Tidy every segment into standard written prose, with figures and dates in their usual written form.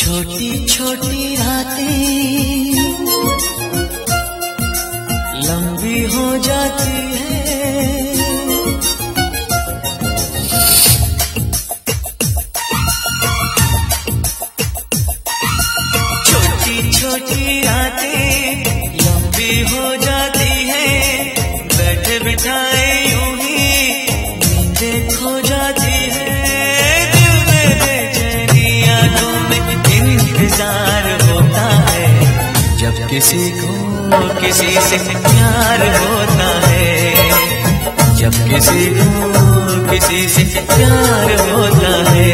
छोटी छोटी रातें लंबी हो जाती है, छोटी छोटी रातें लंबी हो जाती है, बैठे बिठाए यूं ही नींदें खो जाती है, दिल में बेचैनी आंखों में इंतजार होता है, जब किसी को किसी से प्यार होता है, जब किसी को किसी से प्यार होता है।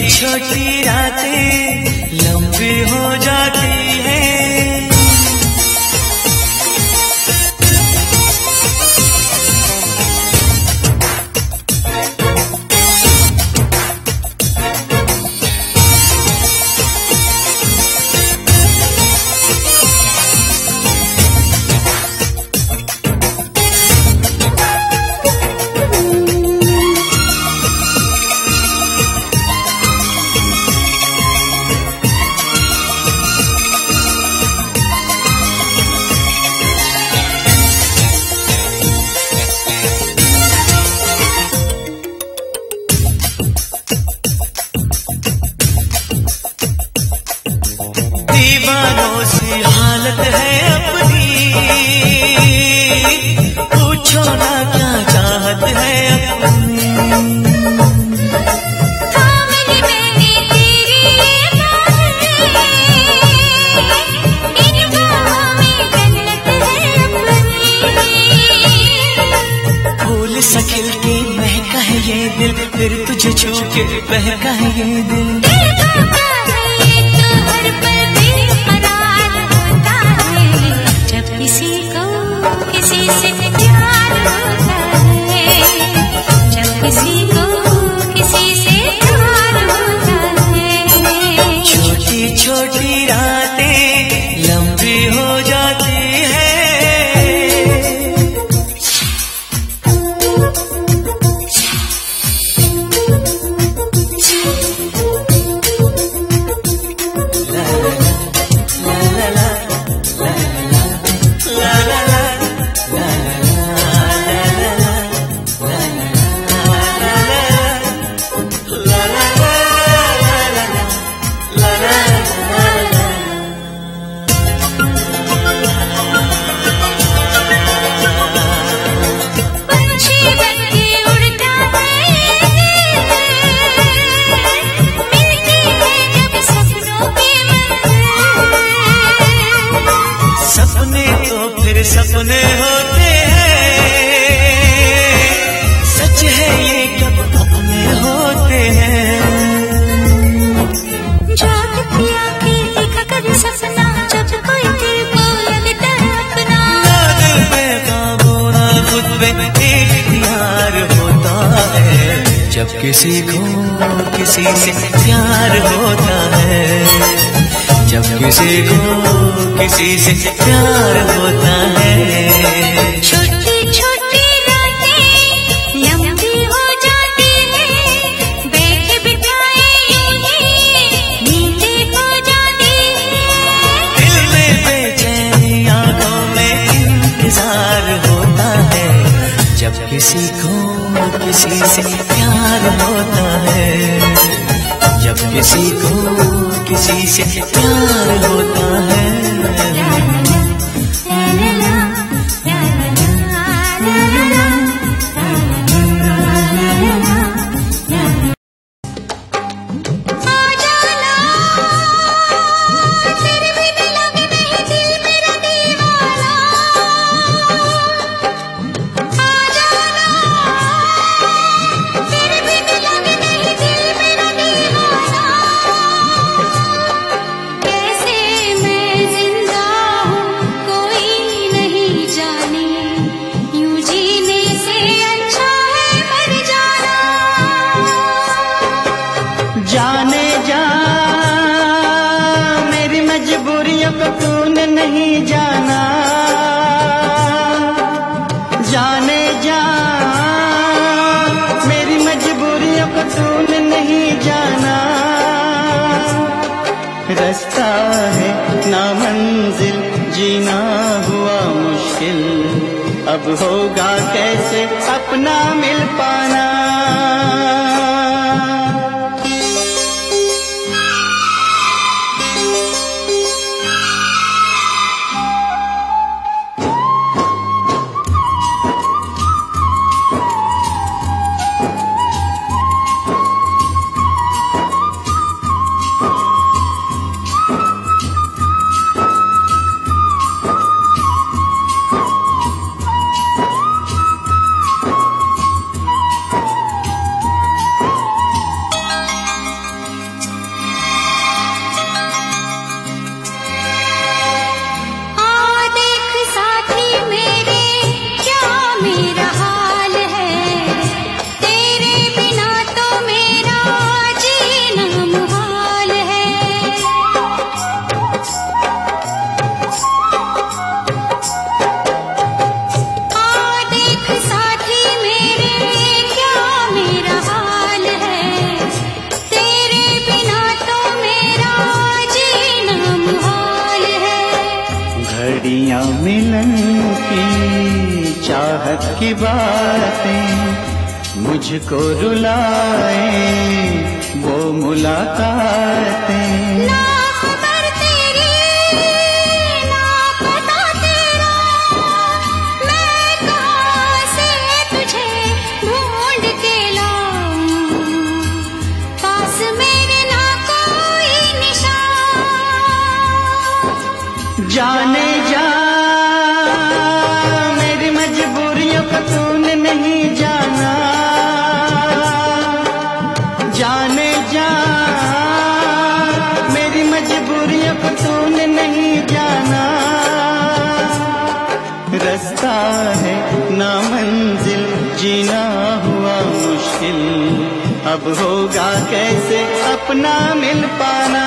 छोटी रातें लंबी हो जाती है। दीवानों सी हालत है अपनी, पूछो ना क्या चाहत है अपनी, फूल सा खिल के महका है ये दिल, फिर तुझे छू के बहका है ये दिल, छोटी रातें लंबी हो जाती है। सपने होते हैं, सच है ये कब अपने होते हैं, जागती आंखें देखा कर सपना, जब कोई दिल को लगता है अपना, दिल पे काबू ना खुद पे इख्तियार होता है, जब किसी को किसी से प्यार होता है, जब किसी को किसी से प्यार होता है। छोटी छोटी रातें लंबी हो जाती है, बैठे बिठाए यूं ही नींदें खो जाती है, दिल में बेचैनी आंखों में इंतजार होता है, जब किसी को किसी से प्यार होता है, जब किसी को किसी से प्यार होता है। कैसे मैं रास्ता है ना मंजिल, जीना हुआ मुश्किल, अब होगा कैसे अपना मिल पाना। घड़ियां मिलन की चाहत की बातें मुझको रुलाए, वो मुलाकातें। ना खबर तेरी ना पता तेरा, मैं कहाँ से तुझे ढूंढ के लाऊं, पास मेरे ना कोई निशान। जाने जा मेरी मजबूरियों को तूने नहीं जाना, जाने जा मेरी मजबूरियों को तूने नहीं जाना। रास्ता है ना मंजिल, जीना हुआ मुश्किल, अब होगा कैसे अपना मिल पाना।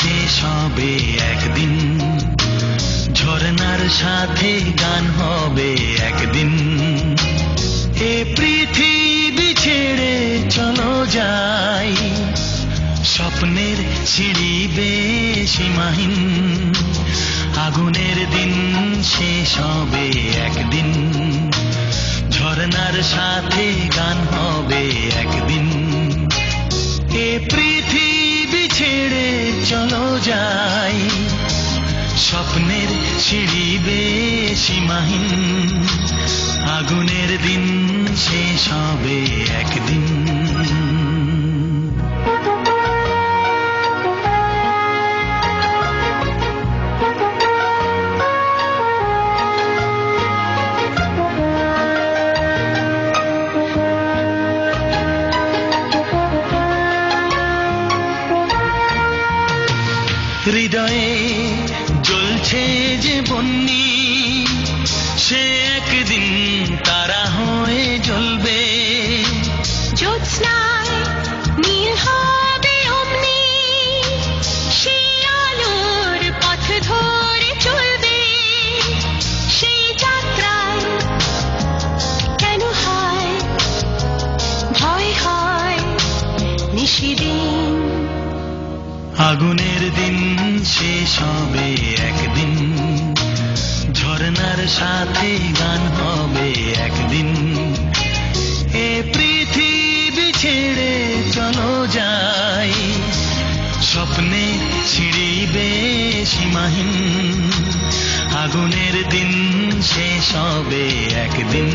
শেষ হবে একদিন, ঝরনার সাথে গান হবে একদিন। এ পৃথিবী ছেড়ে চলো যাই, স্বপ্নের সিঁড়ি বেয়ে সীমাহীন। আগুনের দিন শেষ হবে একদিন, ঝরনার সাথে গান হবে একদিন। এ পৃথিবী ছেড়ে চলো যাই, স্বপ্নের সিঁড়ি বেয়ে সীমাহীন। আগুনের দিন শেষ হবে একদিন। হৃদয়ে জ্বলছে যে বন্যি, সে একদিন তারা হয়ে জ্বলবে। জ্যোৎস্নায় নীল হবে অমনি, সে আলোর পথ ধরে চলবে। সেই যাত্রায় কেন হয় ভয় হয় নিশিদিন। আগুনের দিন শেষ হবে একদিন, ঝরনার সাথে গান হবে একদিন। এ পৃথিবী ছেড়ে চলো যাই, স্বপ্নে সিঁড়ি বেয়ে সীমাহীন। আগুনের দিন শেষ হবে একদিন।